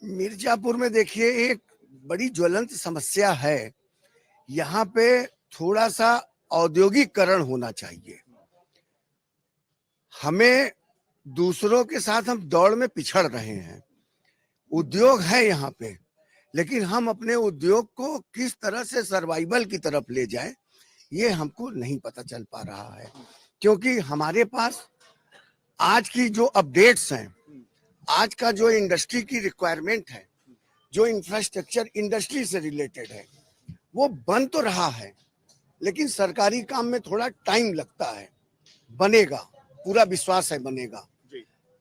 मिर्जापुर में देखिए एक बड़ी ज्वलंत समस्या है। यहाँ पे थोड़ा-सा औद्योगिकरण होना चाहिए। हमें दूसरों के साथ हम दौड़ में पिछड़ रहे हैं। उद्योग है यहाँ पे, लेकिन हम अपने उद्योग को किस तरह से सर्वाइवल की तरफ ले जाएं, ये हमको नहीं पता चल पा रहा है। क्योंकि हमारे पास आज की जो अपडेट्स हैं, आज का जो इंडस्ट्री की रिक्वायरमेंट है, जो इंफ्रास्ट्रक्चर इंडस्ट्री से रिलेटेड है, वो बन तो रहा है, लेकिन सरकारी काम में थोड़ा टाइम लगता है। बनेगा, पूरा विश्वास है बनेगा,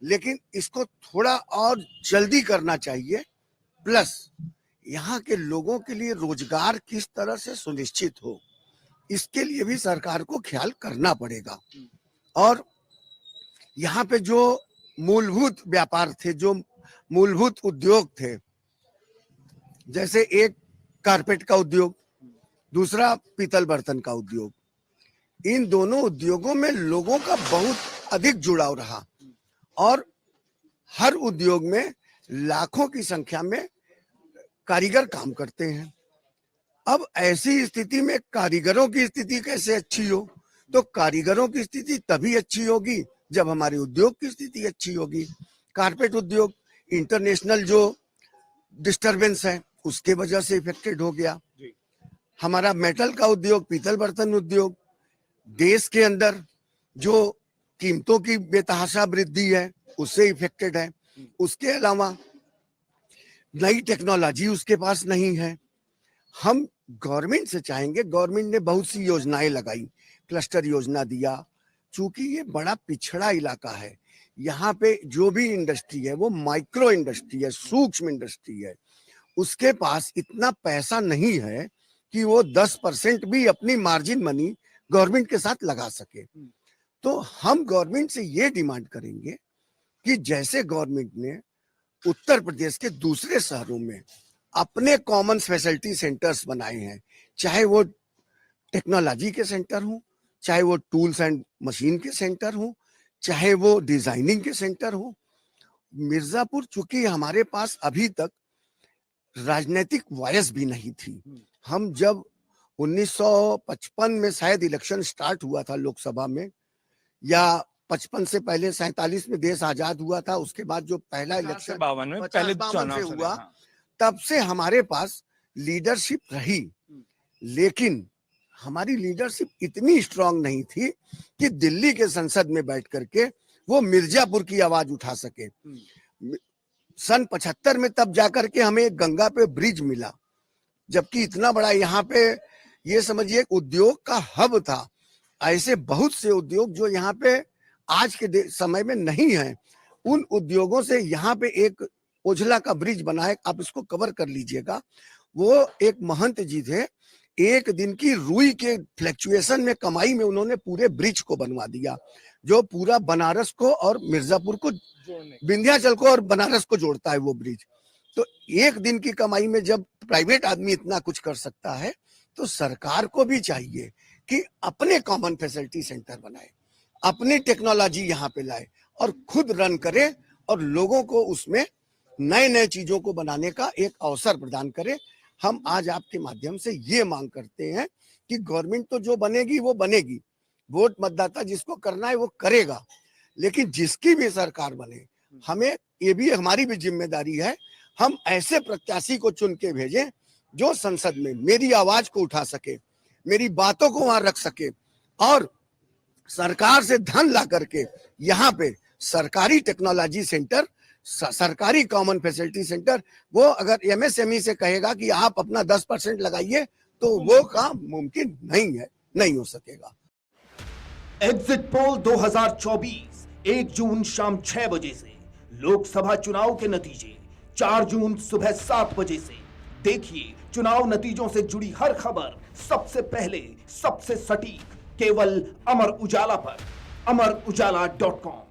लेकिन इसको थोड़ा और जल्दी करना चाहिए। प्लस यहाँ के लोगों के लिए रोजगार किस तरह से सुनिश्चित हो, इसके लिए भी सरकार को ख्याल करना पड़ेगा। और यहाँ पे जो मूलभूत व्यापार थे, जो मूलभूत उद्योग थे, जैसे एक कारपेट का उद्योग, दूसरा पीतल बर्तन का उद्योग, इन दोनों उद्योगों में लोगों का बहुत अधिक जुड़ाव रहा और हर उद्योग में लाखों की संख्या में कारीगर काम करते हैं। अब ऐसी स्थिति में कारीगरों की स्थिति कैसे अच्छी हो? तो कारीगरों की स्थिति तभी अच्छी होगी जब हमारे उद्योग की स्थिति अच्छी होगी। कारपेट उद्योग इंटरनेशनल जो डिस्टरबेंस है उसके वजह से इफेक्टेड हो गया। हमारा मेटल का उद्योग, पीतल बर्तन उद्योग, देश के अंदर जो कीमतों की बेतहाशा वृद्धि है उससे इफेक्टेड है। उसके अलावा नई टेक्नोलॉजी उसके पास नहीं है। हम गवर्नमेंट से चाहेंगे, गवर्नमेंट ने बहुत सी योजनाएं लगाई, क्लस्टर योजना दिया। चूंकि ये बड़ा पिछड़ा इलाका है, यहाँ पे जो भी इंडस्ट्री है वो माइक्रो इंडस्ट्री है, सूक्ष्म इंडस्ट्री है। उसके पास इतना पैसा नहीं है कि वो 10% भी अपनी मार्जिन मनी गवर्नमेंट के साथ लगा सके। तो हम गवर्नमेंट से ये डिमांड करेंगे कि जैसे गवर्नमेंट ने उत्तर प्रदेश के दूसरे शहरों में अपने कॉमन फैसिलिटी सेंटर्स बनाए हैं, चाहे वो टेक्नोलॉजी के सेंटर हो, चाहे वो टूल्स एंड मशीन के सेंटर हो, चाहे वो डिजाइनिंग के सेंटर हो। मिर्जापुर चूंकि हमारे पास अभी तक राजनीतिक वॉयस भी नहीं थी। हम जब 1955 में शायद इलेक्शन स्टार्ट हुआ था लोकसभा में, या 55 से पहले 47 में देश आजाद हुआ था, उसके बाद जो पहला इलेक्शन 52 में पहले चुनाव से हुआ, हाँ। तब से हमारे पास लीडरशिप रही, लेकिन हमारी लीडरशिप इतनी स्ट्रांग नहीं थी कि दिल्ली के संसद में बैठ करके वो मिर्जापुर की आवाज उठा सके। सन 75 में तब जाकर के हमें गंगा पे ब्रिज मिला, जबकि इतना बड़ा यहाँ पे ये समझिए उद्योग का हब था। ऐसे बहुत से उद्योग जो यहाँ पे आज के समय में नहीं है, उन उद्योगों से यहाँ पे एक ओझला का ब्रिज बना है, आप इसको कवर कर लीजिएगा। वो एक महंत जी थे, एक दिन की रुई के फ्लक्चुएशन में कमाई में उन्होंने पूरे ब्रिज को बनवा दिया, जो पूरा बनारस को और मिर्जापुर को, विंध्याचल को और बनारस को जोड़ता है वो ब्रिज। तो एक दिन की कमाई में जब प्राइवेट आदमी इतना कुछ कर सकता है, तो सरकार को भी चाहिए कि अपने कॉमन फैसिलिटी सेंटर बनाए, अपनी टेक्नोलॉजी यहाँ पे लाए और खुद रन करे और लोगों को उसमें नए नए चीजों को बनाने का एक अवसर प्रदान करे। हम आज आपके माध्यम से ये मांग करते हैं कि गवर्नमेंट तो जो बनेगी वो बनेगी, वोट मतदाता जिसको करना है वो करेगा, लेकिन जिसकी भी सरकार बने, हमें ये भी हमारी भी जिम्मेदारी है, हम ऐसे प्रत्याशी को चुन के भेजें जो संसद में मेरी आवाज को उठा सके, मेरी बातों को वहां रख सके और सरकार से धन ला करके यहाँ पे सरकारी टेक्नोलॉजी सेंटर, सरकारी कॉमन फैसिलिटी सेंटर, वो अगर एमएसएमई से कहेगा कि आप अपना 10% लगाइए तो वो काम मुमकिन नहीं है, नहीं हो सकेगा। एग्जिट पोल 2024 1 जून शाम 6 बजे से, लोकसभा चुनाव के नतीजे 4 जून सुबह 7 बजे से। देखिए चुनाव नतीजों से जुड़ी हर खबर सबसे पहले, सबसे सटीक, केवल अमर उजाला पर, amarujala.com।